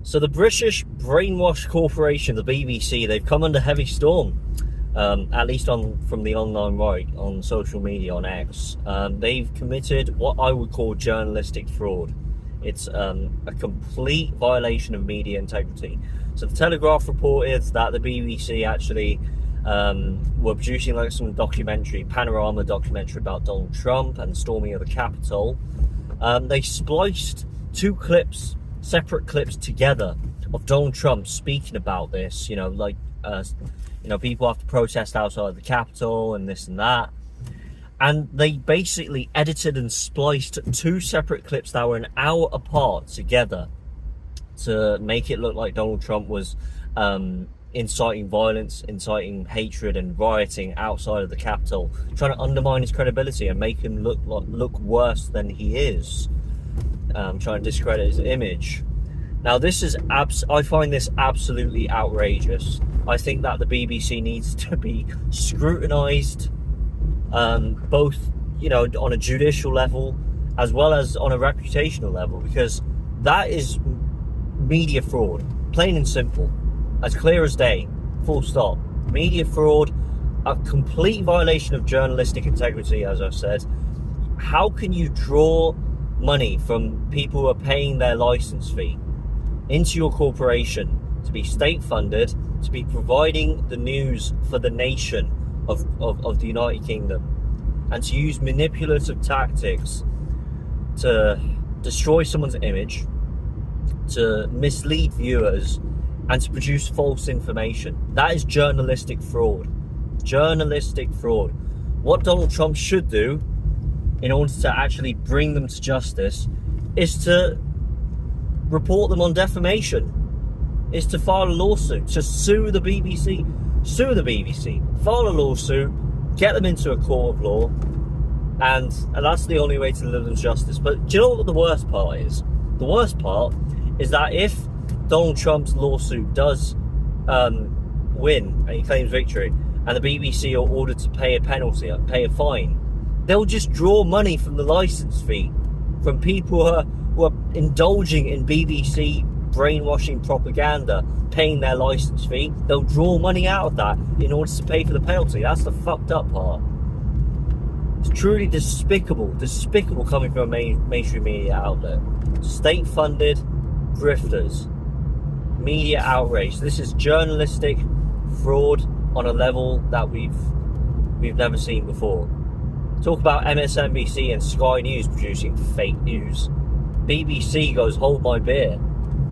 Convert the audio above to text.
So the British brainwash corporation, the BBC, they've come under heavy storm. At least from the online right, on social media, on X. They've committed what I would call journalistic fraud. It's a complete violation of media integrity. So the Telegraph reported that the BBC actually were producing like some panorama documentary about Donald Trump and storming of the Capitol. They spliced two separate clips together of Donald Trump speaking about this, people have to protest outside the Capitol and this and that. And they basically edited and spliced two separate clips that were an hour apart together to make it look like Donald Trump was inciting violence, inciting hatred and rioting outside of the Capitol, trying to undermine his credibility and make him look worse than he is, trying to discredit his image. Now, I find this absolutely outrageous. I think that the BBC needs to be scrutinised, both, on a judicial level as well as on a reputational level, because that is media fraud, plain and simple, as clear as day, full stop. Media fraud, a complete violation of journalistic integrity, as I've said. How can you draw money from people who are paying their license fee into your corporation to be state funded, to be providing the news for the nation of the United Kingdom, and to use manipulative tactics to destroy someone's image, to mislead viewers, and to produce false information? That is journalistic fraud. Journalistic fraud. What Donald Trump should do in order to actually bring them to justice is to report them on defamation, is to file a lawsuit, to sue the BBC, file a lawsuit, get them into a court of law, and that's the only way to deliver them justice. But do you know what the worst part is? The worst part is that if Donald Trump's lawsuit does win and he claims victory, and the BBC are ordered to pay a fine, they'll just draw money from the license fee from people who are indulging in BBC brainwashing propaganda, paying their license fee. They'll draw money out of that in order to pay for the penalty. That's the fucked up part. It's truly despicable coming from a mainstream media outlet. State-funded grifters, media outrage. This is journalistic fraud on a level that we've never seen before. Talk about MSNBC and Sky News producing fake news. BBC goes, hold my beer.